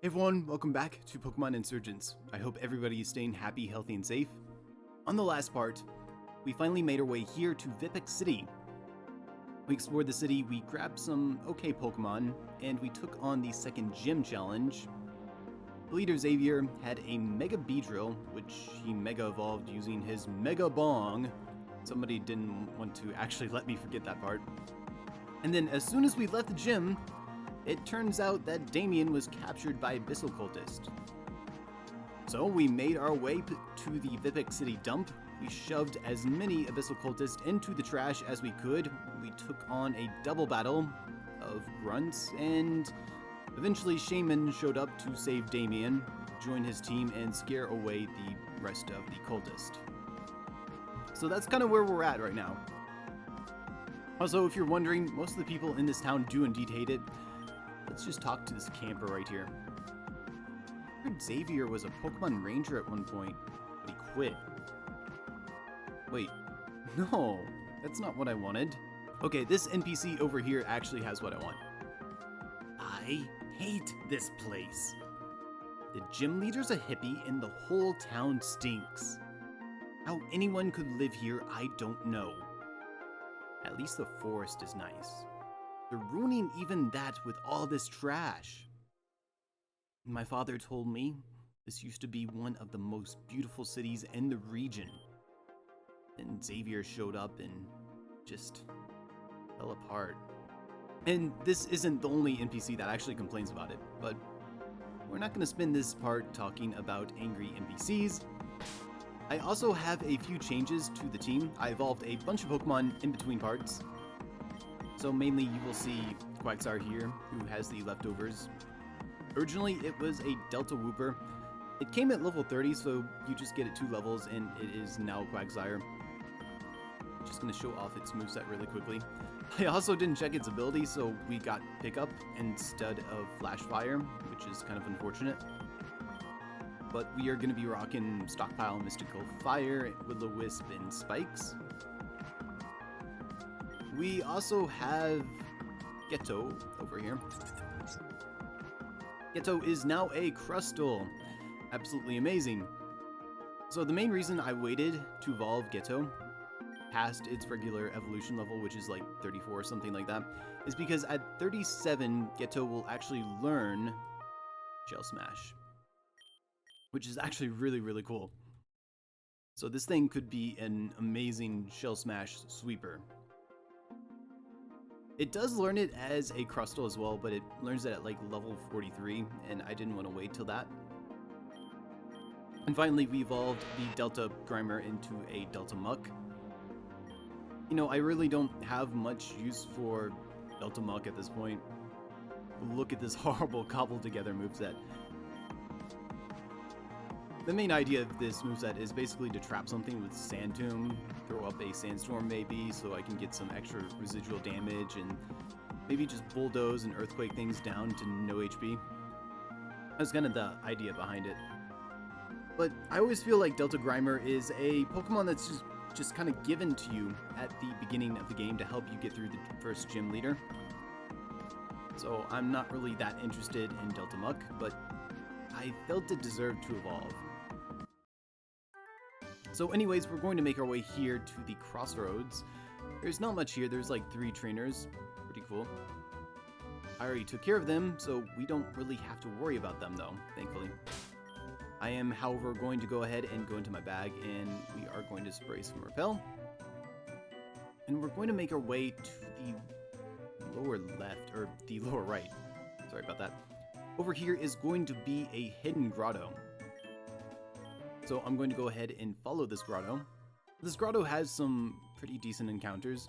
Hey everyone, welcome back to Pokémon Insurgence. I hope everybody is staying happy, healthy, and safe. On the last part, we finally made our way here to Vipek City. We explored the city, we grabbed some okay Pokemon, and we took on the second gym challenge. The leader Xavier had a Mega Beedrill, which he Mega evolved using his Mega Bong. Somebody didn't want to actually let me forget that part. And then as soon as we left the gym, it turns out that Damian was captured by Abyssal Cultist. So we made our way to the Vipek City dump. We shoved as many Abyssal Cultists into the trash as we could. We took on a double battle of grunts, and eventually Shaman showed up to save Damian, join his team, and scare away the rest of the cultist. So that's kind of where we're at right now. Also, if you're wondering, most of the people in this town do indeed hate it. Let's just talk to this camper right here. I heard Xavier was a Pokemon Ranger at one point, but he quit. Wait, no, that's not what I wanted. Okay, this NPC over here actually has what I want. I hate this place. The gym leader's a hippie and the whole town stinks. How anyone could live here, I don't know. At least the forest is nice. They're ruining even that with all this trash. My father told me this used to be one of the most beautiful cities in the region. Then Xavier showed up and just fell apart. And this isn't the only NPC that actually complains about it, but we're not going to spend this part talking about angry NPCs. I also have a few changes to the team. I evolved a bunch of Pokemon in between parts. So mainly you will see Quagsire here, who has the leftovers. Originally it was a Delta Wooper. It came at level 30, so you just get it 2 levels, and it is now Quagsire. Just going to show off its moveset really quickly. I also didn't check its ability, so we got Pickup instead of Flash Fire, which is kind of unfortunate. But we are going to be rocking Stockpile, Mystical Fire, Will-O-Wisp, and Spikes. We also have Ghetto over here. Ghetto is now a Crustle. Absolutely amazing. So the main reason I waited to evolve Ghetto past its regular evolution level, which is like 34 or something like that, is because at 37, Ghetto will actually learn Shell Smash, which is actually really, really cool. So this thing could be an amazing Shell Smash sweeper. It does learn it as a Crustle as well, but it learns it at like level 43, and I didn't want to wait till that. And finally, we evolved the Delta Grimer into a Delta Muck. You know, I really don't have much use for Delta Muck at this point. Look at this horrible cobbled together moveset. The main idea of this moveset is basically to trap something with Sand Tomb, throw up a Sandstorm maybe, so I can get some extra residual damage, and maybe just bulldoze and earthquake things down to no HP. That's kind of the idea behind it. But I always feel like Delta Grimer is a Pokemon that's just kind of given to you at the beginning of the game to help you get through the first gym leader. So I'm not really that interested in Delta Muck, but I felt it deserved to evolve. So anyways, we're going to make our way here to the Crossroads. There's not much here, there's like 3 trainers, pretty cool. I already took care of them, so we don't really have to worry about them though, thankfully. I am, however, going to go ahead and go into my bag, and we are going to spray some Repel. And we're going to make our way to the lower left, or the lower right. Sorry about that. Over here is going to be a hidden grotto. So I'm going to go ahead and follow this grotto. This grotto has some pretty decent encounters.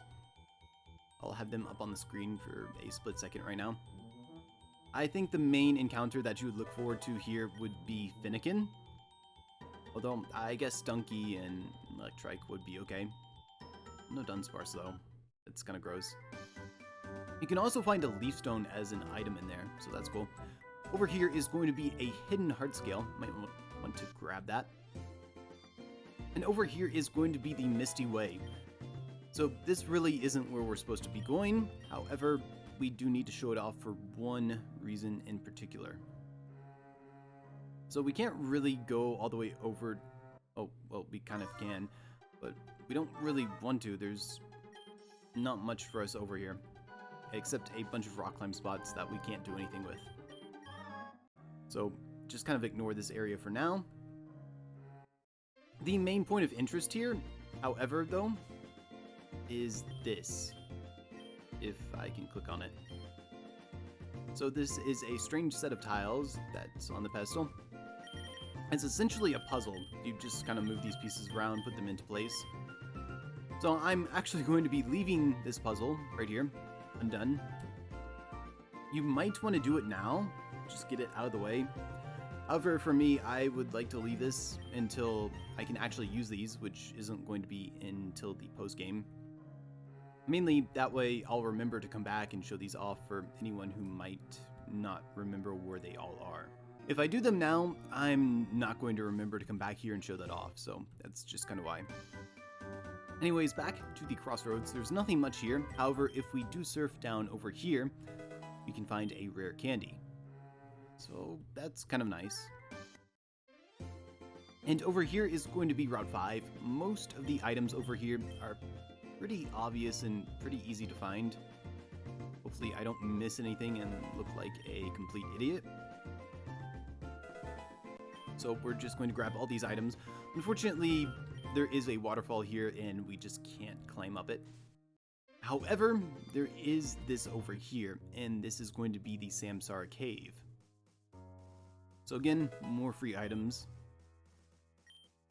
I'll have them up on the screen for a split second right now. I think the main encounter that you would look forward to here would be Finnegan. Although, I guess Stunky and Electrike would be okay. No Dunsparce though. It's kind of gross. You can also find a Leaf Stone as an item in there, so that's cool. Over here is going to be a hidden heart scale. Might want to grab that. And over here is going to be the Misty Way. So this really isn't where we're supposed to be going. However, we do need to show it off for one reason in particular. So we can't really go all the way over. Oh, well, we kind of can, but we don't really want to. There's not much for us over here, except a bunch of rock climb spots that we can't do anything with. So just kind of ignore this area for now. The main point of interest here, however, though, is this. If I can click on it. So this is a strange set of tiles that's on the pedestal. It's essentially a puzzle. You just kind of move these pieces around, put them into place. So I'm actually going to be leaving this puzzle right here, undone. You might want to do it now, just get it out of the way. However, for me, I would like to leave this until I can actually use these, which isn't going to be until the post-game. Mainly, that way I'll remember to come back and show these off for anyone who might not remember where they all are. If I do them now, I'm not going to remember to come back here and show that off, so that's just kind of why. Anyways, back to the Crossroads. There's nothing much here. However, if we do surf down over here, we can find a rare candy. So that's kind of nice. And over here is going to be Route 5. Most of the items over here are pretty obvious and pretty easy to find. Hopefully I don't miss anything and look like a complete idiot. So we're just going to grab all these items. Unfortunately, there is a waterfall here and we just can't climb up it. However, there is this over here, and this is going to be the Samsara Cave. So again, more free items.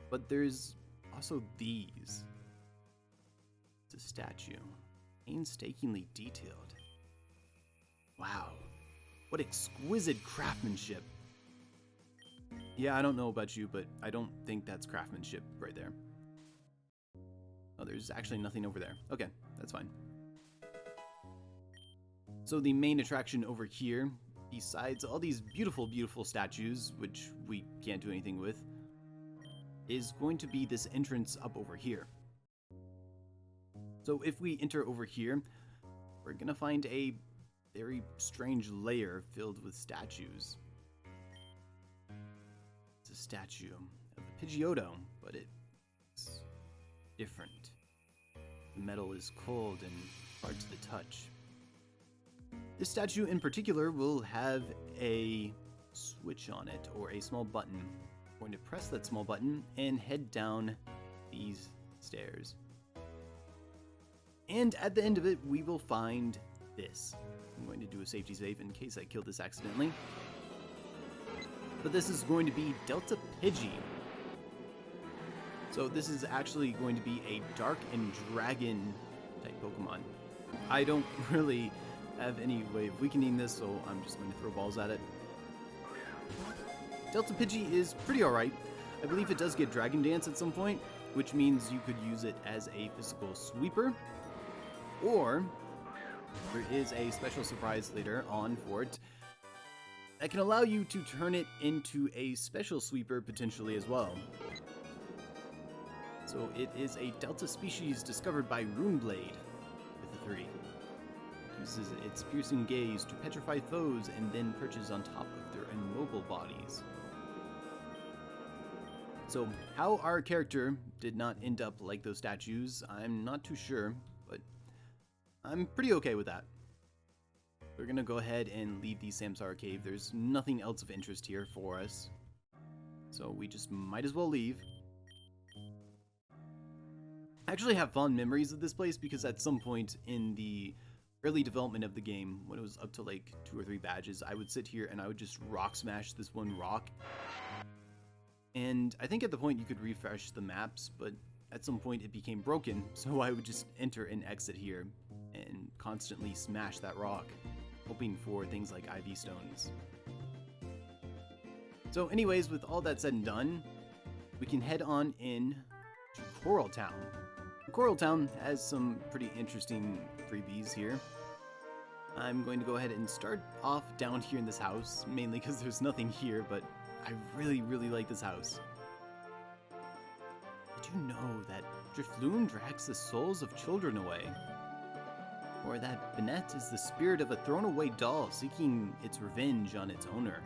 But there's also these. It's a statue, painstakingly detailed. Wow, what exquisite craftsmanship. Yeah, I don't know about you, but I don't think that's craftsmanship right there. Oh, there's actually nothing over there. Okay, that's fine. So the main attraction over here, besides all these beautiful, beautiful statues, which we can't do anything with, is going to be this entrance up over here. So if we enter over here, we're going to find a very strange layer filled with statues. It's a statue of a Pidgeotto, but it's different. The metal is cold and hard to the touch. This statue in particular will have a switch on it, or a small button. I'm going to press that small button and head down these stairs. And at the end of it, we will find this. I'm going to do a safety save in case I kill this accidentally. But this is going to be Delta Pidgey. So this is actually going to be a Dark and Dragon type Pokemon. I don't really have any way of weakening this, so I'm just going to throw balls at it. Delta Pidgey is pretty alright. I believe it does get Dragon Dance at some point, which means you could use it as a physical sweeper, or there is a special surprise later on for it that can allow you to turn it into a special sweeper potentially as well. So it is a Delta species discovered by Runeblade with a 3. It uses its piercing gaze to petrify foes and then perches on top of their immobile bodies. So how our character did not end up like those statues, I'm not too sure, but I'm pretty okay with that. We're gonna go ahead and leave the Samsara Cave. There's nothing else of interest here for us, so we just might as well leave. I actually have fond memories of this place because at some point in the early development of the game, when it was up to like 2 or 3 badges, I would sit here and I would just rock smash this one rock. And I think at the point you could refresh the maps, but at some point it became broken, so I would just enter and exit here and constantly smash that rock, hoping for things like IV stones. So anyways, with all that said and done, we can head on in to Coral Town. Coral Town has some pretty interesting freebies here. I'm going to go ahead and start off down here in this house, mainly because there's nothing here, but I really, really like this house. Did you know that Drifloon drags the souls of children away? Or that Banette is the spirit of a thrown-away doll seeking its revenge on its owner?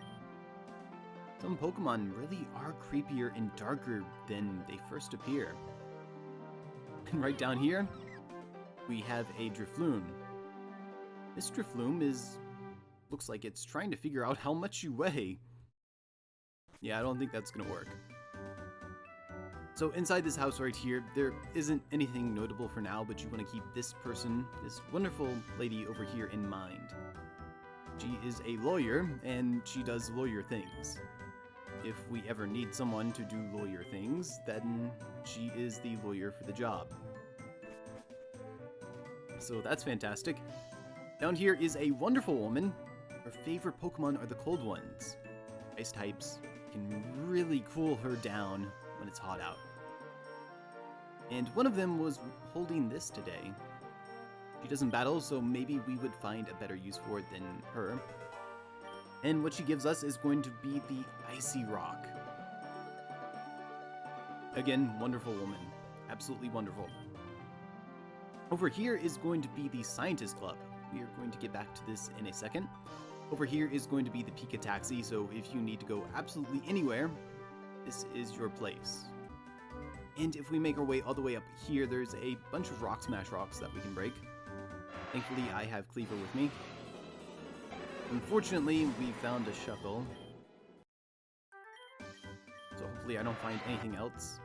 Some Pokemon really are creepier and darker than they first appear. And right down here, we have a Drifloon. This Drifloon looks like it's trying to figure out how much you weigh. Yeah, I don't think that's gonna work. So inside this house right here, there isn't anything notable for now, but you want to keep this person, this wonderful lady over here in mind. She is a lawyer, and she does lawyer things. If we ever need someone to do lawyer things, then she is the lawyer for the job. So that's fantastic. Down here is a wonderful woman. Her favorite Pokemon are the cold ones. Ice types can really cool her down when it's hot out. And one of them was holding this today. She doesn't battle, so maybe we would find a better use for it than her. And what she gives us is going to be the Icy Rock. Again, wonderful woman. Absolutely wonderful. Over here is going to be the Scientist Club. We are going to get back to this in a second. Over here is going to be the Pika Taxi, so if you need to go absolutely anywhere, this is your place. And if we make our way all the way up here, there's a bunch of Rock Smash rocks that we can break. Thankfully, I have Cleaver with me. Unfortunately, we found a Shuckle. So hopefully I don't find anything else.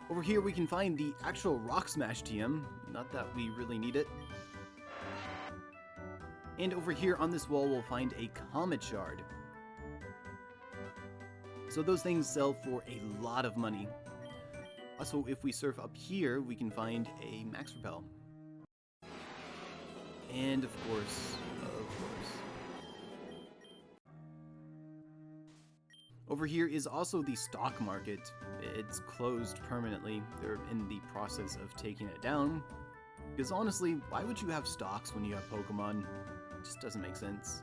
Over here we can find the actual Rock Smash TM. Not that we really need it. And over here on this wall we'll find a Comet Shard. So those things sell for a lot of money. Also, if we surf up here, we can find a Max Repel. And of course. Over here is also the stock market. It's closed permanently. They're in the process of taking it down. Because honestly, why would you have stocks when you have Pokemon? It just doesn't make sense.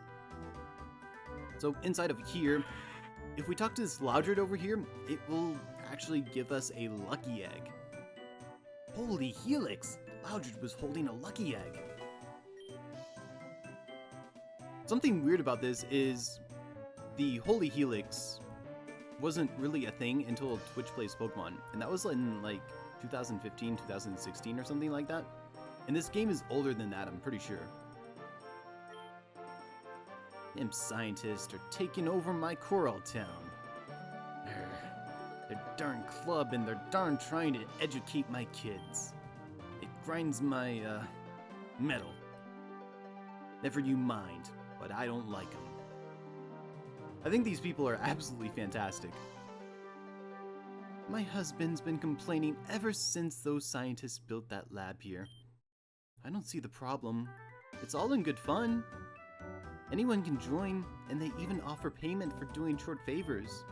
So inside of here, if we talk to this Loudred over here, it will actually give us a lucky egg. Holy Helix! Loudred was holding a lucky egg. Something weird about this is the Holy Helix wasn't really a thing until Twitch Plays Pokemon, and that was in like 2015, 2016 or something like that. And this game is older than that, I'm pretty sure. Them scientists are taking over my Coral Town. Their darn club, and they're darn trying to educate my kids. It grinds my, metal. Never you mind, but I don't like them. I think these people are absolutely fantastic. My husband's been complaining ever since those scientists built that lab here. I don't see the problem. It's all in good fun. Anyone can join, and they even offer payment for doing short favors.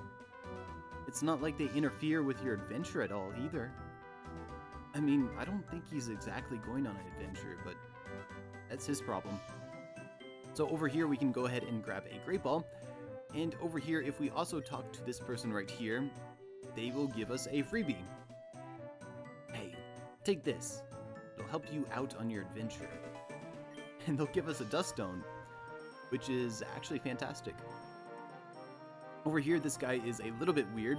It's not like they interfere with your adventure at all, either. I mean, I don't think he's exactly going on an adventure, but that's his problem. So over here, we can go ahead and grab a Great Ball. And over here, if we also talk to this person right here, they will give us a freebie. Hey, take this. It'll help you out on your adventure. And they'll give us a Dust Stone, which is actually fantastic. Over here, this guy is a little bit weird.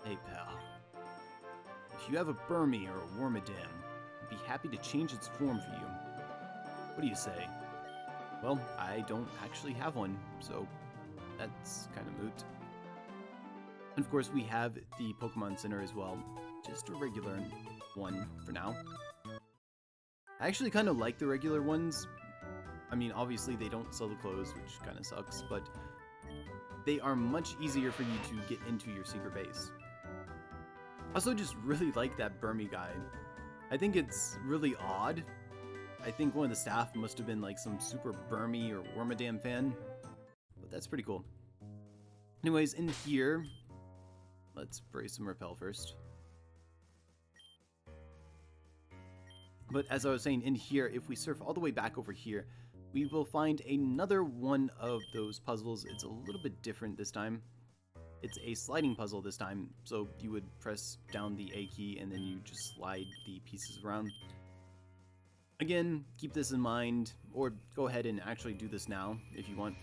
Hey, pal. If you have a Burmy or a Wormadam, I'd be happy to change its form for you. What do you say? Well, I don't actually have one, so that's kind of moot. And of course, we have the Pokemon Center as well. Just a regular one for now. I actually kind of like the regular ones. I mean, obviously they don't sell the clothes, which kind of sucks, but they are much easier for you to get into your secret base. Also, just really like that Burmy guy. I think it's really odd. I think one of the staff must have been like some super Burmy or Wormadam fan, but that's pretty cool. Anyways, in here, let's spray some Repel first. But as I was saying, in here, if we surf all the way back over here, we will find another one of those puzzles. It's a little bit different this time. It's a sliding puzzle this time, so you would press down the A key and then you just slide the pieces around. Again, keep this in mind, or go ahead and actually do this now if you want.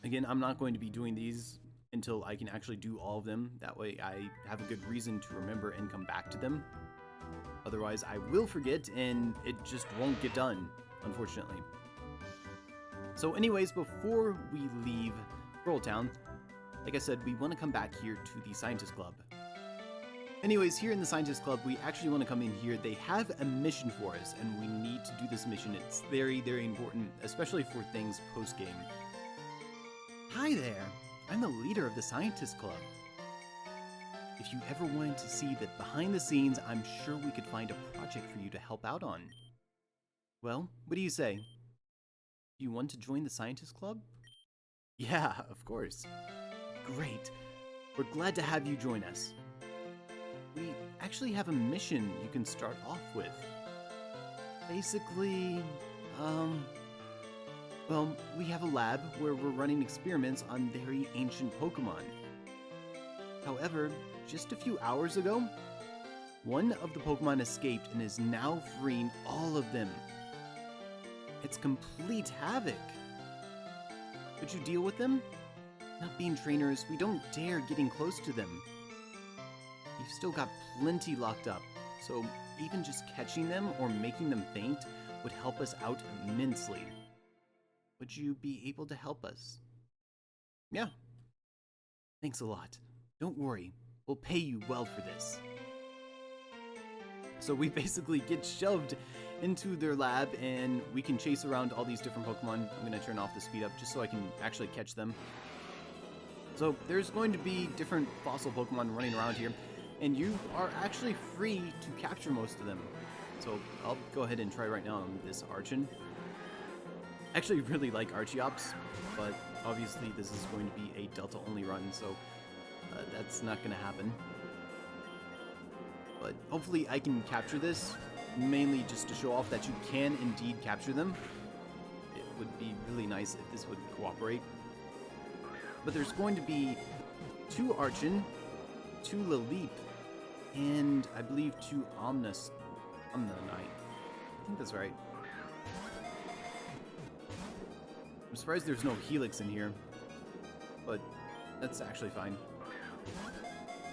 Again, I'm not going to be doing these until I can actually do all of them. That way I have a good reason to remember and come back to them. Otherwise, I will forget and it just won't get done, unfortunately. So anyways, before we leave Pearl Town, like I said, we want to come back here to the Scientist Club. Anyways, here in the Scientist Club, we actually want to come in here. They have a mission for us, and we need to do this mission. It's very, very important, especially for things post-game. Hi there! I'm the leader of the Scientist Club. If you ever wanted to see that behind the scenes, I'm sure we could find a project for you to help out on. Well, what do you say? Do you want to join the Scientist Club? Yeah, of course. Great. We're glad to have you join us. We actually have a mission you can start off with. Basically, well, we have a lab where we're running experiments on very ancient Pokemon. However, just a few hours ago, one of the Pokemon escaped and is now freeing all of them. It's complete havoc. Could you deal with them? Not being trainers, we don't dare getting close to them. We've still got plenty locked up, so even just catching them or making them faint would help us out immensely. Would you be able to help us? Yeah. Thanks a lot. Don't worry, we'll pay you well for this. So we basically get shoved into their lab and we can chase around all these different Pokemon. I'm going to turn off the speed up just so I can actually catch them. So there's going to be different fossil Pokemon running around here, and you are actually free to capture most of them. So I'll go ahead and try right now on this Archon. I actually really like Archeops, but obviously this is going to be a Delta only run, so that's not going to happen. But hopefully I can capture this, mainly just to show off that you can indeed capture them. It would be really nice if this would cooperate. But there's going to be 2 Archon, 2 Lilip, and I believe 2 Omnanite. I think that's right. I'm surprised there's no Helix in here, but that's actually fine.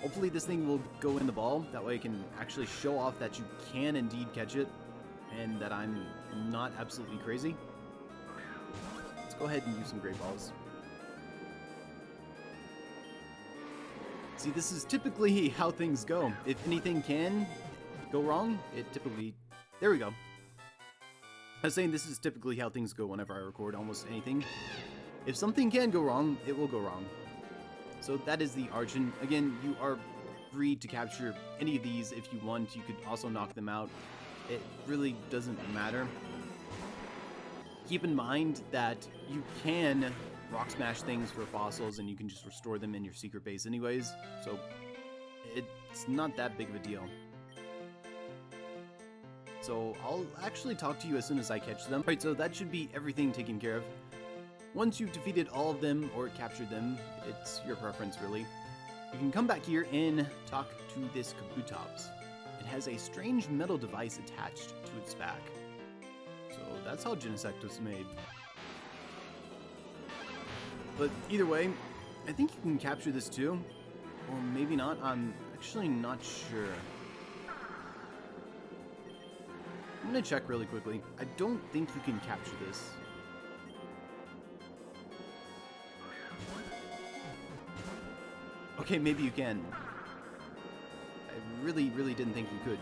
Hopefully this thing will go in the ball, that way I can actually show off that you can indeed catch it, and that I'm not absolutely crazy. Let's go ahead and use some Great Balls. See, this is typically how things go. If anything can go wrong, it typically... There we go. I was saying this is typically how things go whenever I record almost anything. If something can go wrong, it will go wrong. So that is the Archon. Again, you are free to capture any of these if you want. You could also knock them out. It really doesn't matter. Keep in mind that you can rock smash things for fossils and you can just restore them in your secret base anyways. So it's not that big of a deal. So I'll actually talk to you as soon as I catch them. Alright, so that should be everything taken care of. Once you've defeated all of them or captured them, it's your preference really, you can come back here and talk to this Kabutops. It has a strange metal device attached to its back. So that's how Genesect was made. But either way, I think you can capture this too. Or maybe not, I'm actually not sure. I'm gonna check really quickly. I don't think you can capture this. Okay, maybe you can. I really didn't think you could.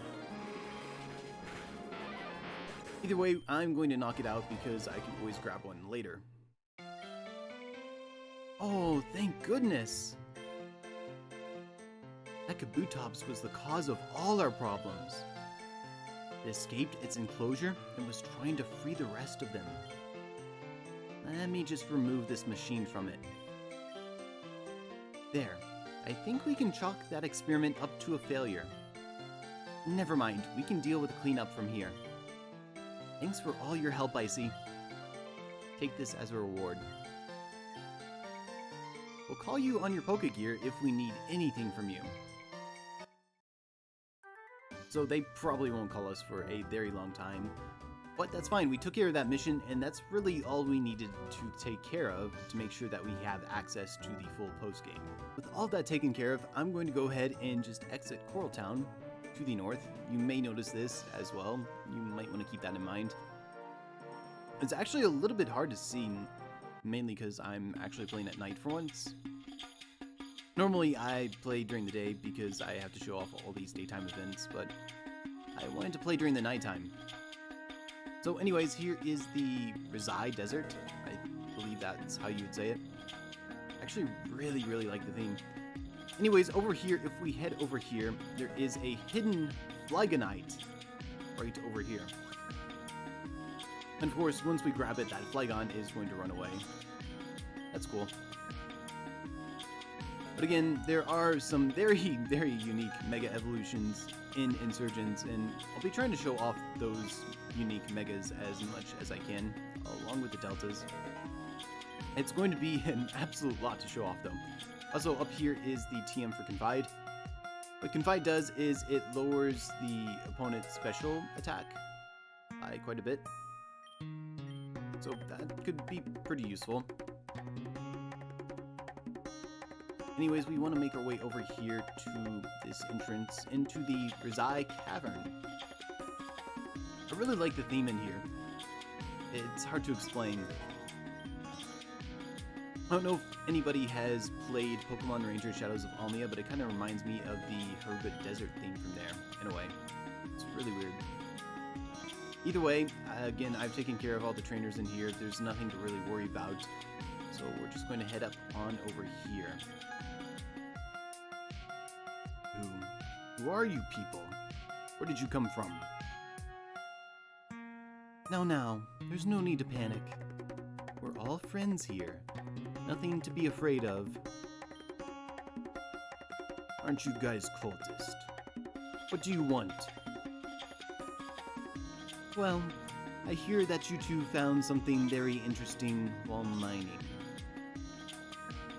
Either way, I'm going to knock it out because I can always grab one later. Oh, thank goodness! That Kabutops was the cause of all our problems. It escaped its enclosure and was trying to free the rest of them. Let me just remove this machine from it. There. I think we can chalk that experiment up to a failure. Never mind, we can deal with the cleanup from here. Thanks for all your help, Icy. Take this as a reward. We'll call you on your Pokegear if we need anything from you. So they probably won't call us for a very long time. But that's fine, we took care of that mission, and that's really all we needed to take care of to make sure that we have access to the full post-game. With all that taken care of, I'm going to go ahead and just exit Coral Town to the north. You may notice this as well. You might want to keep that in mind. It's actually a little bit hard to see, mainly because I'm actually playing at night for once. Normally I play during the day because I have to show off all these daytime events, but I wanted to play during the nighttime. So anyways, here is the Rizzai Desert. I believe that's how you would say it. Actually really like the theme. Anyways, over here, if we head over here, there is a hidden Flagonite right over here. And of course, once we grab it, that Flagon is going to run away. That's cool. But again, there are some very unique Mega Evolutions in Insurgence, and I'll be trying to show off those unique Megas as much as I can, along with the Deltas. It's going to be an absolute lot to show off, though. Also, up here is the TM for Confide. What Confide does is it lowers the opponent's special attack by quite a bit. So that could be pretty useful. Anyways, we want to make our way over here to this entrance into the Rezai Cavern. I really like the theme in here. It's hard to explain. I don't know if anybody has played Pokemon Ranger Shadows of Almia, but it kind of reminds me of the Herba Desert theme from there, in a way. It's really weird. Either way, again, I've taken care of all the trainers in here. There's nothing to really worry about. So we're just going to head up on over here. Who are you people? Where did you come from? Now, there's no need to panic. We're all friends here. Nothing to be afraid of. Aren't you guys cultists? What do you want? Well, I hear that you two found something very interesting while mining.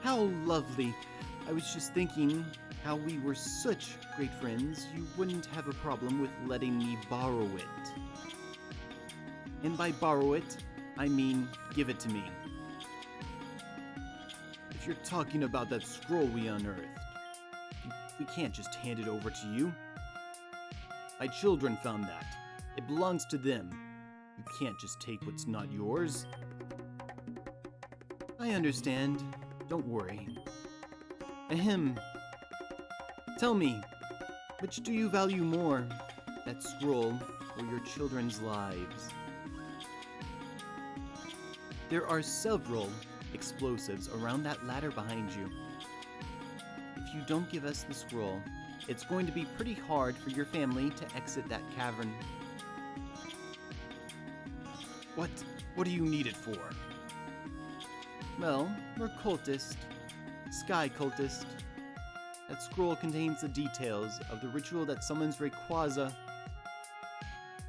How lovely! I was just thinking how we were such great friends, you wouldn't have a problem with letting me borrow it. And by borrow it, I mean give it to me. If you're talking about that scroll we unearthed, we can't just hand it over to you. My children found that. It belongs to them. You can't just take what's not yours. I understand. Don't worry. Ahem. Tell me, which do you value more, that scroll or your children's lives? There are several explosives around that ladder behind you. If you don't give us the scroll, it's going to be pretty hard for your family to exit that cavern. What do you need it for? Well, we're cultists. Sky cultists. That scroll contains the details of the ritual that summons Rayquaza.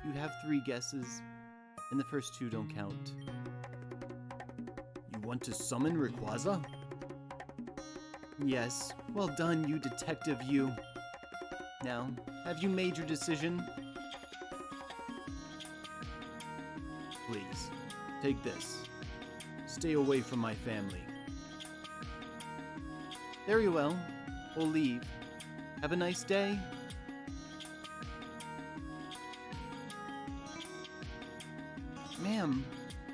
You have 3 guesses, and the first 2 don't count. You want to summon Rayquaza? Yes, well done, you detective, you. Now, have you made your decision? Please, take this. Stay away from my family. Very well. We'll leave. Have a nice day. Ma'am,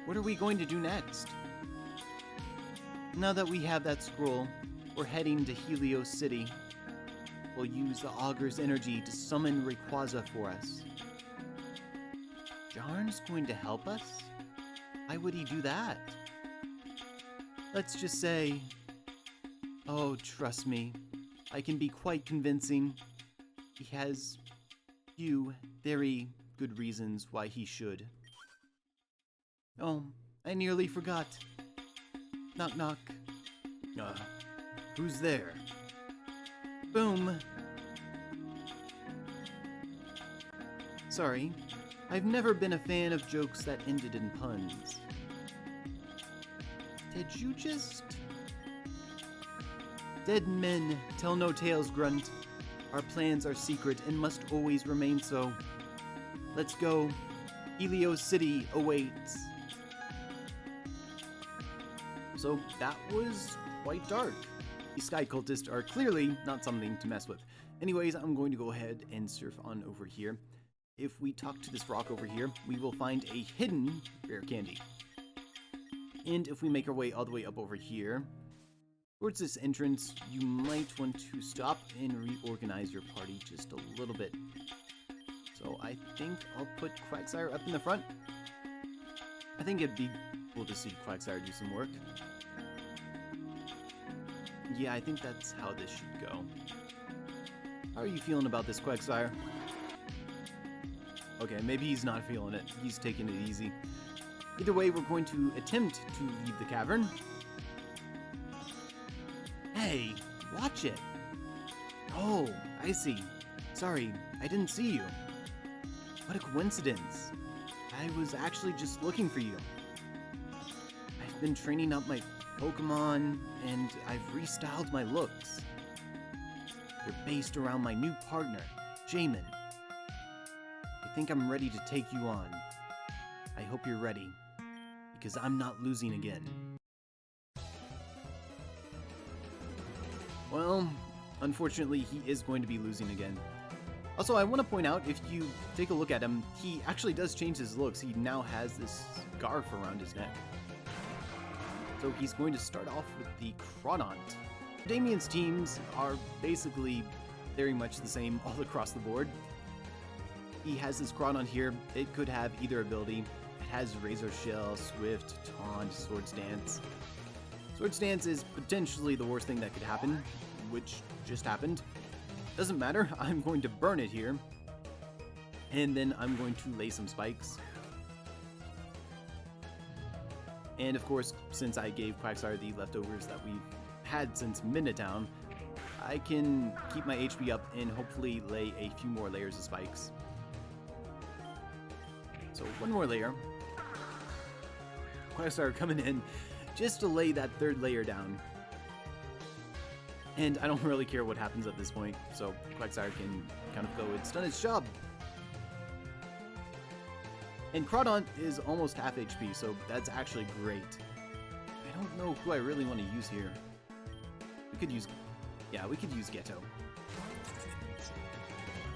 what are we going to do next? Now that we have that scroll, we're heading to Helios City. We'll use the Augur's energy to summon Rayquaza for us. Jarn's going to help us? Why would he do that? Let's just say... Oh, trust me. I can be quite convincing. He has few very good reasons why he should. Oh, I nearly forgot. Knock knock. Who's there? Boom. Sorry, I've never been a fan of jokes that ended in puns. Did you just... Dead men tell no tales, Grunt. Our plans are secret and must always remain so. Let's go. Elio City awaits. So that was quite dark. These sky cultists are clearly not something to mess with. Anyways, I'm going to go ahead and surf on over here. If we talk to this rock over here, we will find a hidden rare candy. And if we make our way all the way up over here, towards this entrance, you might want to stop and reorganize your party just a little bit. So I think I'll put Quagsire up in the front. I think it'd be cool to see Quagsire do some work. Yeah, I think that's how this should go. How are you feeling about this, Quagsire? Okay, maybe he's not feeling it. He's taking it easy. Either way, we're going to attempt to leave the cavern. Hey, watch it! Oh, I see. Sorry, I didn't see you. What a coincidence. I was actually just looking for you. I've been training up my Pokemon, and I've restyled my looks. They're based around my new partner, Jamin. I think I'm ready to take you on. I hope you're ready, because I'm not losing again. Well, unfortunately, he is going to be losing again. Also, I want to point out, if you take a look at him, he actually does change his looks. He now has this scarf around his neck. So he's going to start off with the Crawdont. Damian's teams are basically very much the same all across the board. He has this Crawdont here. It could have either ability. It has Razor Shell, Swift, Taunt, Swords Dance. Swords Dance is potentially the worst thing that could happen, which just happened. Doesn't matter, I'm going to burn it here. And then I'm going to lay some spikes. And of course, since I gave Quagsire the leftovers that we've had since Midtown, I can keep my HP up and hopefully lay a few more layers of spikes. So one more layer. Quagsire coming in just to lay that third layer down. And I don't really care what happens at this point, so Quagsire can kind of go, it's done its job. And Crawdont is almost half HP, so that's actually great. I don't know who I really want to use here. We could use Ghetto.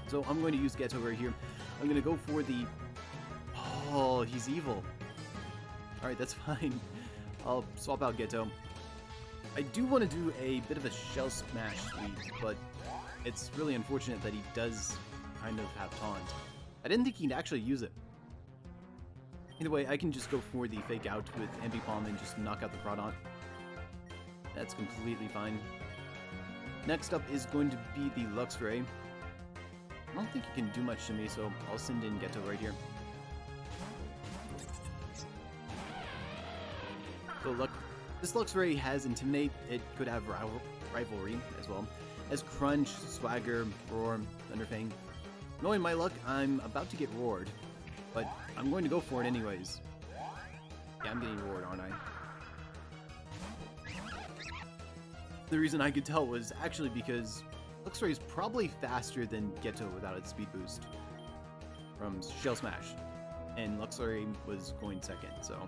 So I'm going to use Ghetto right here. I'm going to go for the... Oh, he's evil. Alright, that's fine. I'll swap out Ghetto. I do want to do a bit of a Shell Smash sweep, but it's really unfortunate that he does kind of have Taunt. I didn't think he'd actually use it. Either way, I can just go for the Fake Out with Ambipom and just knock out the Crawdont. That's completely fine. Next up is going to be the Lux Ray. I don't think he can do much to me, so I'll send in Ghetto right here. So this Lux Ray has Intimidate. It could have Rivalry as well as Crunch, Swagger, Roar, Thunderfang. Knowing my luck, I'm about to get roared, but I'm going to go for it anyways. Yeah, I'm getting roared, aren't I? The reason I could tell was actually because Lux Ray is probably faster than Ghetto without its speed boost from Shell Smash, and Lux Ray was going second, so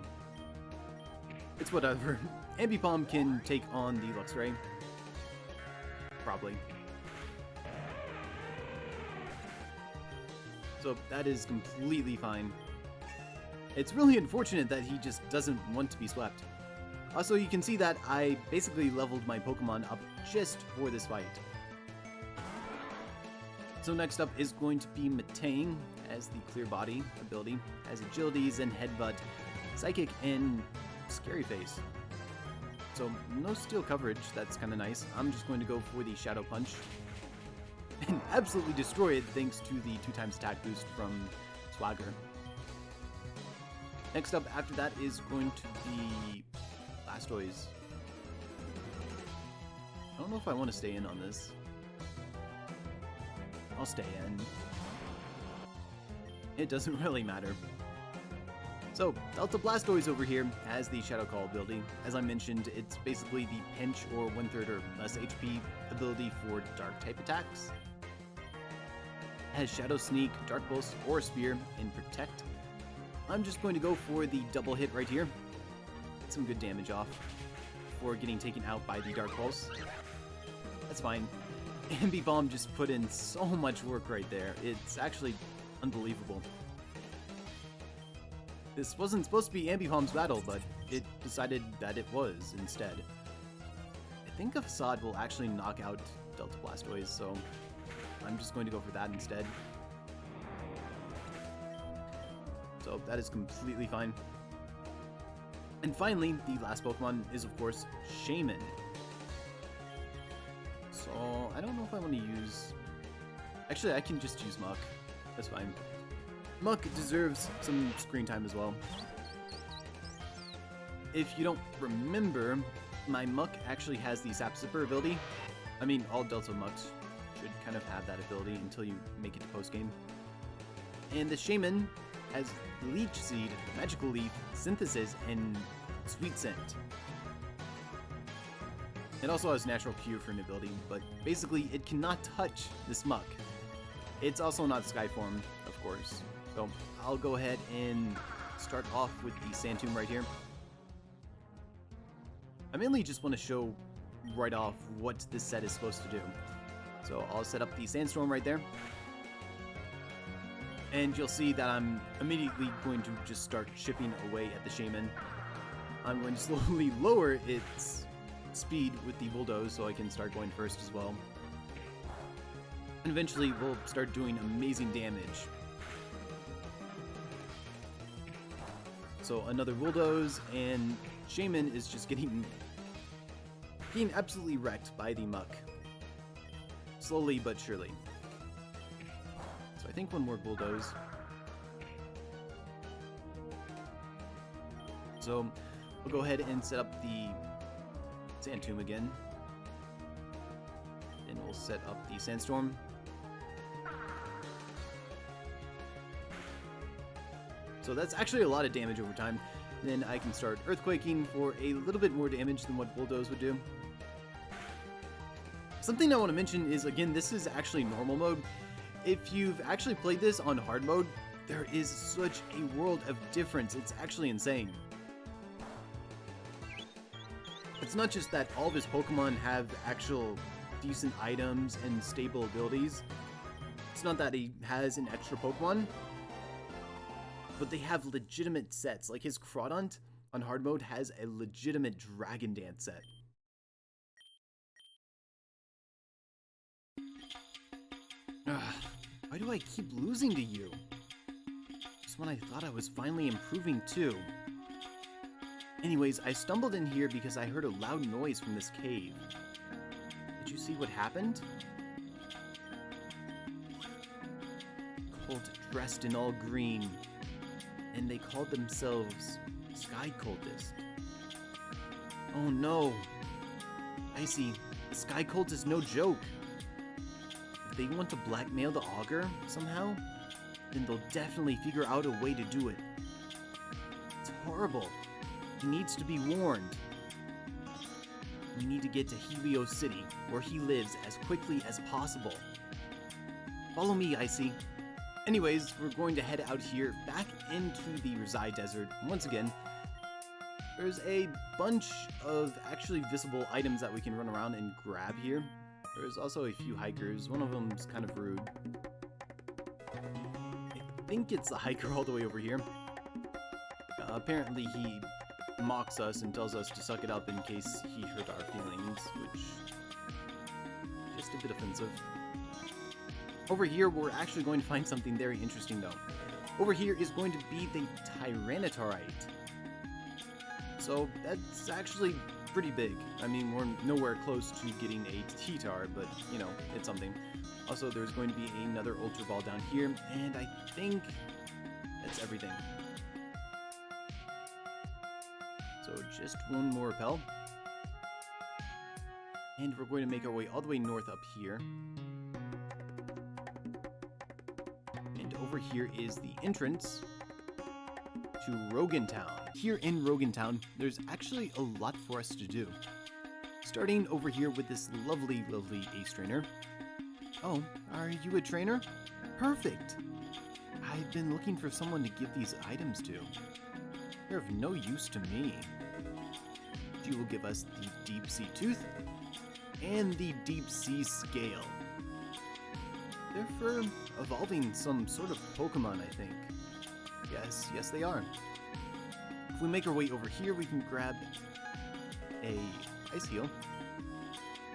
it's whatever. Ambipom can take on the Lux Ray. Probably. So that is completely fine. It's really unfortunate that he just doesn't want to be swept. Also, you can see that I basically leveled my Pokemon up just for this fight. So next up is going to be Metang as the Clear Body ability, has Agility, Zen Headbutt, Psychic, and Scary Face. So no steel coverage, that's kind of nice. I'm just going to go for the Shadow Punch and absolutely destroy it thanks to the 2x attack boost from Swagger. Next up after that is going to be Blastoise. I don't know if I want to stay in on this. I'll stay in. It doesn't really matter. So, Delta Blastoise over here has the Shadow Call ability. As I mentioned, it's basically the pinch or 1/3 or less HP ability for dark type attacks. It has Shadow Sneak, Dark Pulse, or Spear, and Protect. I'm just going to go for the double hit right here. Get some good damage off before getting taken out by the Dark Pulse. That's fine. Ambi Bomb just put in so much work right there. It's actually unbelievable. This wasn't supposed to be Ambi Bomb's battle, but it decided that it was instead. I think a Facade will actually knock out Delta Blastoise, so I'm just going to go for that instead. So that is completely fine. And finally, the last Pokemon is, of course, Shaman. So I don't know if I want to use... Actually, I can just use Muck. That's fine. Muck deserves some screen time as well. If you don't remember, my Muck actually has the Sap Sipper ability. I mean, all Delta Mucks should kind of have that ability until you make it to post-game. And the Shaman has Leech Seed, Magical Leaf, Synthesis, and Sweet Scent. It also has Natural Cure for an ability, but basically it cannot touch this Muck. It's also not Sky Form, of course. So I'll go ahead and start off with the Sand Tomb right here. I mainly just want to show right off what this set is supposed to do. So I'll set up the Sandstorm right there. And you'll see that I'm immediately going to just start chipping away at the Shaman. I'm going to slowly lower its speed with the Bulldoze so I can start going first as well. And eventually we'll start doing amazing damage. So another Bulldoze, and Shaman is just getting absolutely wrecked by the Muck. Slowly but surely. So I think one more Bulldoze. So we'll go ahead and set up the Sand Tomb again. And we'll set up the Sandstorm. So that's actually a lot of damage over time. Then I can start Earthquaking for a little bit more damage than what Bulldoze would do. Something I want to mention is, again, this is actually normal mode. If you've actually played this on hard mode, there is such a world of difference. It's actually insane. It's not just that all of his Pokemon have actual decent items and stable abilities. It's not that he has an extra Pokemon, but they have legitimate sets. Like his Crawdont on hard mode has a legitimate Dragon Dance set. Why do I keep losing to you? Just when I thought I was finally improving too. Anyways, I stumbled in here because I heard a loud noise from this cave. Did you see what happened? Cult dressed in all green, and they called themselves Sky Cultists. Oh no! I see, the Sky Cult is no joke. If they want to blackmail the Augur somehow, then they'll definitely figure out a way to do it. It's horrible. He needs to be warned. We need to get to Helio City, where he lives, as quickly as possible. Follow me, Icy. Anyways, we're going to head out here, back into the Rizzai Desert. Once again, there's a bunch of actually visible items that we can run around and grab here. There's also a few hikers. One of them's kind of rude. I think it's the hiker all the way over here. Apparently he mocks us and tells us to suck it up in case he hurt our feelings, which is just a bit offensive. Over here, we're actually going to find something very interesting, though. Over here is going to be the Tyranitarite. So that's actually pretty big. I mean, we're nowhere close to getting a T-Tar, but, you know, it's something. Also, there's going to be another Ultra Ball down here, and I think that's everything. So just one more Repel. And we're going to make our way all the way north up here. And over here is the entrance to Rogan Town. Here in Rogan Town, there's actually a lot for us to do. Starting over here with this lovely, lovely Ace Trainer. Oh, are you a trainer? Perfect! I've been looking for someone to give these items to. They're of no use to me. She will give us the Deep Sea Tooth and the Deep Sea Scale. They're for evolving some sort of Pokemon, I think. Yes, they are. If we make our way over here, we can grab a Ice Heal.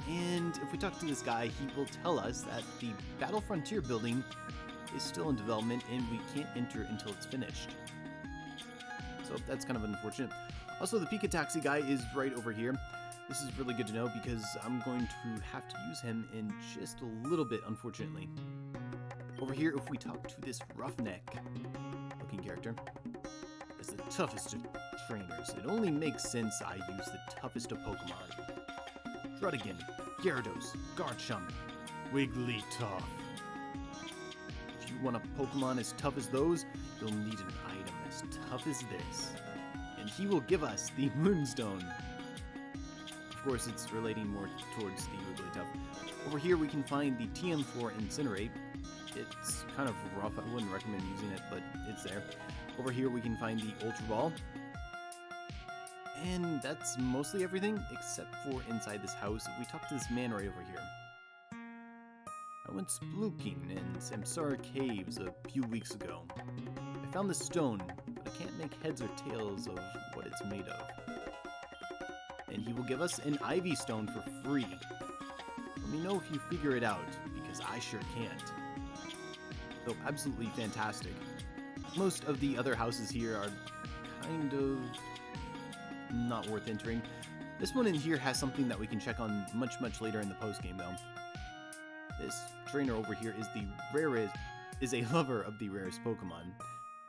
And if we talk to this guy, he will tell us that the Battle Frontier building is still in development and we can't enter until it's finished. So that's kind of unfortunate. Also, the Pika Taxi guy is right over here. This is really good to know because I'm going to have to use him in just a little bit, unfortunately. Over here, if we talk to this roughneck-looking character, as the toughest of trainers, it only makes sense I use the toughest of Pokemon. Druddigan, Gyarados, Garchomp, Wigglytuff. If you want a Pokemon as tough as those, you'll need an item as tough as this. And he will give us the Moonstone. Of course, it's relating more towards the Wigglytuff. Over here, we can find the Tm4 Incinerate. It's kind of rough. I wouldn't recommend using it, but it's there. Over here, we can find the Ultra Ball. And that's mostly everything, except for inside this house. We talked to this man right over here. I went splooking in Samsara Caves a few weeks ago. I found the stone, but I can't make heads or tails of what it's made of. And he will give us an Ivy Stone for free. Let me know if you figure it out, because I sure can't. So absolutely fantastic. Most of the other houses here are kind of not worth entering. This one in here has something that we can check on much later in the post-game though. This trainer over here is a lover of the rarest Pokemon,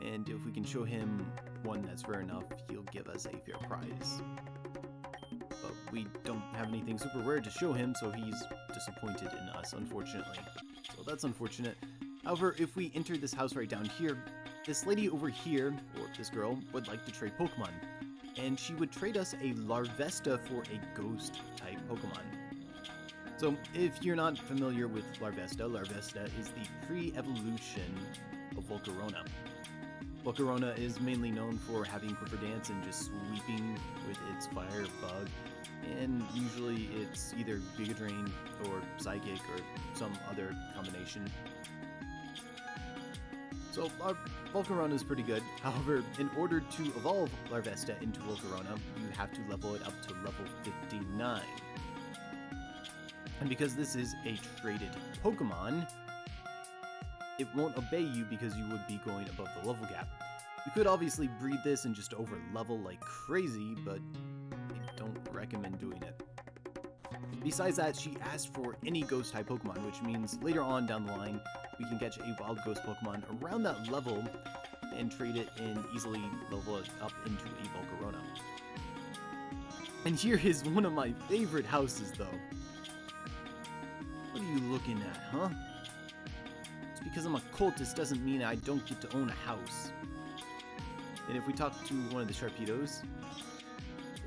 and if we can show him one that's rare enough, he'll give us a fair prize. But we don't have anything super rare to show him, so he's disappointed in us, unfortunately. So that's unfortunate. However, if we enter this house right down here, this lady over here, or this girl, would like to trade Pokemon. And she would trade us a Larvesta for a Ghost-type Pokemon. So, if you're not familiar with Larvesta, Larvesta is the pre-evolution of Volcarona. Volcarona is mainly known for having Quiver Dance and just sweeping with its Fire Bug, and usually it's either Giga Drain or Psychic or some other combination. So Volcarona is pretty good. However, in order to evolve Larvesta into Volcarona, you have to level it up to level 59. And because this is a traded Pokemon, it won't obey you because you would be going above the level gap. You could obviously breed this and just over level like crazy, but I don't recommend doing it. Besides that, she asked for any ghost type Pokemon, which means later on down the line, we can catch a wild ghost Pokemon around that level and trade it and easily level it up into a Volcarona. And here is one of my favorite houses though. What are you looking at, huh? Just because I'm a cultist doesn't mean I don't get to own a house. And if we talk to one of the Sharpedos,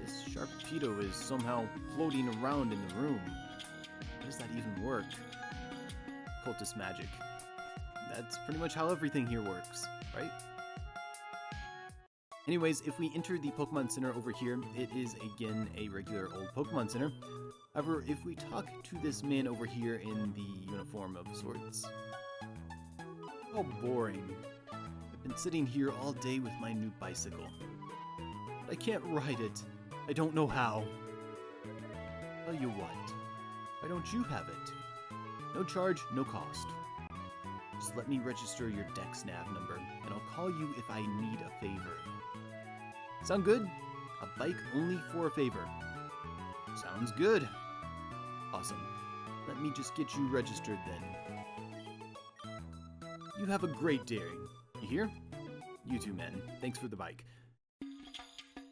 this Sharpedo is somehow floating around in the room. How does that even work? Cultist magic. That's pretty much how everything here works, right? Anyways, if we enter the Pokemon Center over here, it is again a regular old Pokemon Center. However, if we talk to this man over here in the uniform of sorts, how boring. I've been sitting here all day with my new bicycle. But I can't ride it. I don't know how. Tell you what, why don't you have it? No charge, no cost. Just let me register your Dexnav number, and I'll call you if I need a favor. Sound good? A bike only for a favor. Sounds good. Awesome. Let me just get you registered then. You have a great day. You hear? You two men. Thanks for the bike.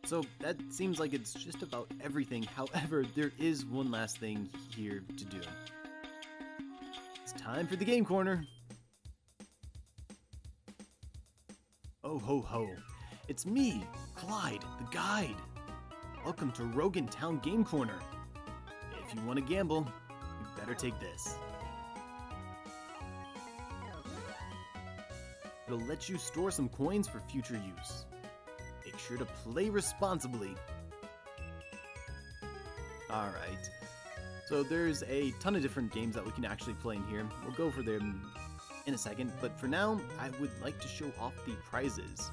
So that seems like it's just about everything. However, there is one last thing here to do. It's time for the game corner. Oh ho ho. It's me, Clyde, the guide. Welcome to Rogan Town Game Corner. If you want to gamble, you better take this. It'll let you store some coins for future use. Make sure to play responsibly. Alright, so there's a ton of different games that we can actually play in here. We'll go for them in a second, but for now, I would like to show off the prizes.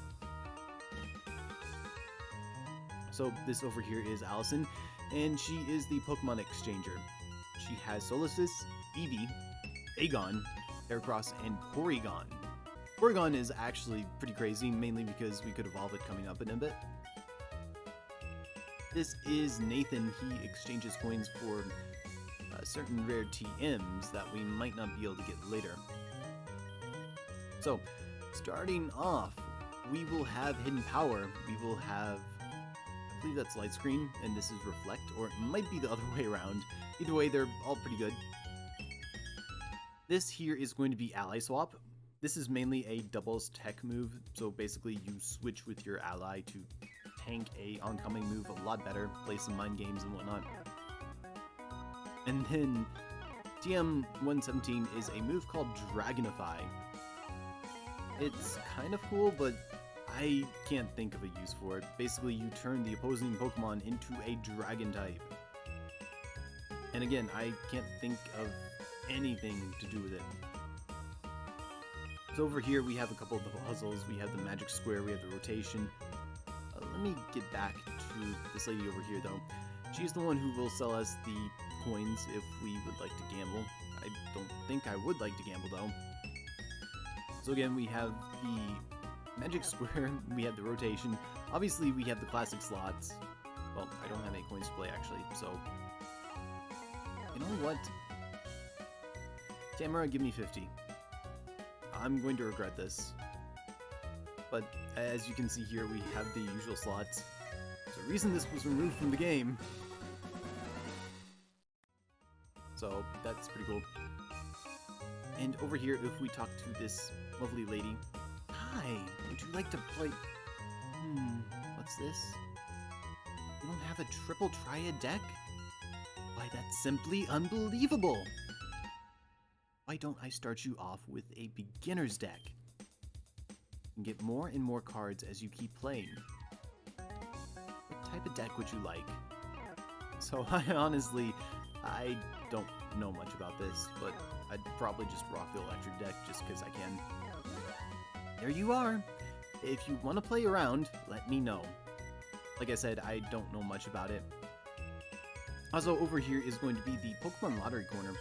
So this over here is Allison, and she is the Pokemon Exchanger. She has Solasis, Eevee, Aegon, Heracross, and Porygon. Porygon is actually pretty crazy, mainly because we could evolve it coming up in a bit. This is Nathan. He exchanges coins for certain rare TMs that we might not be able to get later. So, starting off, we will have Hidden Power. We will have, I believe that's Light Screen, and this is Reflect, or it might be the other way around. Either way, they're all pretty good. This here is going to be Ally Swap. This is mainly a doubles tech move, so basically you switch with your ally to tank a oncoming move a lot better, play some mind games and whatnot. And then TM117 is a move called Dragonify. It's kind of cool, but I can't think of a use for it. Basically, you turn the opposing Pokemon into a Dragon type. And again, I can't think of anything to do with it. So over here we have a couple of the puzzles. We have the magic square, we have the rotation. Let me get back to this lady over here though. She's the one who will sell us the coins if we would like to gamble. I don't think I would like to gamble though. So again, we have the magic square, we have the rotation. Obviously we have the classic slots. Well, I don't have any coins to play actually, so... You know what? Tamara, give me 50. I'm going to regret this. But as you can see here, we have the usual slots. There's a reason this was removed from the game. So that's pretty cool. And over here, if we talk to this lovely lady. Hi, would you like to play... what's this? You don't have a triple triad deck? Why, that's simply unbelievable! Why don't I start you off with a beginner's deck? And get more and more cards as you keep playing. What type of deck would you like? So I don't know much about this, but I'd probably just rock the electric deck just because I can. There you are! If you want to play around, let me know. Like I said, I don't know much about it. Also, over here is going to be the Pokemon Lottery Corner.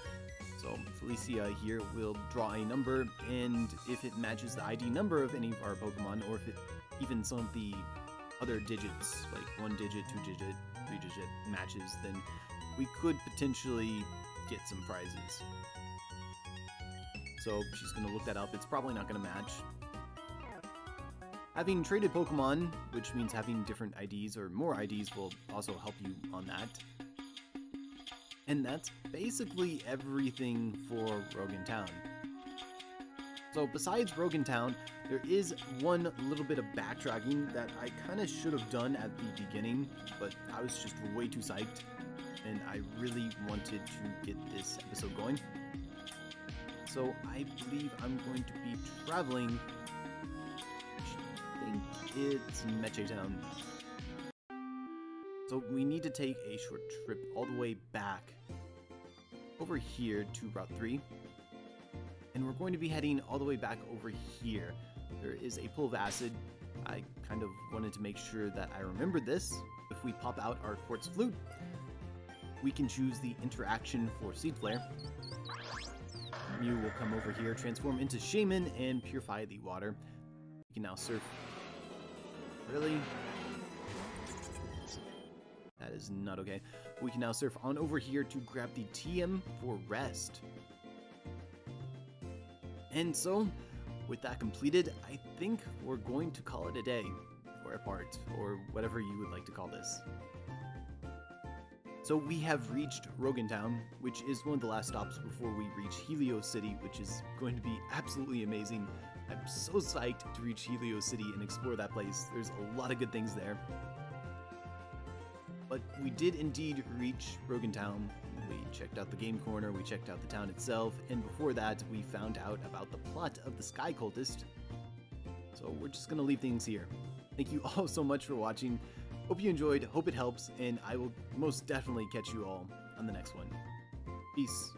So Felicia here will draw a number, and if it matches the ID number of any of our Pokemon, or if it even some of the other digits, like 1 digit, 2 digit, 3 digit matches, then we could potentially get some prizes. So she's going to look that up. It's probably not going to match. Having traded Pokemon, which means having different IDs or more IDs, will also help you on that. And that's basically everything for Rogan Town. So besides Rogan Town, there is one little bit of backtracking that I kind of should have done at the beginning, but I was just way too psyched, and I really wanted to get this episode going. So I believe I'm going to be traveling, I think it's Meche Town. So we need to take a short trip all the way back over here to Route 3. And we're going to be heading all the way back over here. There is a pool of acid. I kind of wanted to make sure that I remembered this. If we pop out our Quartz Flute, we can choose the interaction for Seed Flare. Mew will come over here, transform into Shaman, and purify the water. We can now surf. Really? That is not okay. We can now surf on over here to grab the TM for rest. And so, with that completed, I think we're going to call it a day, or a part, or whatever you would like to call this. So we have reached Rogan Town, which is one of the last stops before we reach Helios City, which is going to be absolutely amazing. I'm so psyched to reach Helios City and explore that place. There's a lot of good things there. But we did indeed reach Rogan Town. We checked out the game corner, we checked out the town itself, and before that we found out about the plot of the Sky Cultist. So we're just gonna leave things here. Thank you all so much for watching. Hope you enjoyed, hope it helps, and I will most definitely catch you all on the next one. Peace.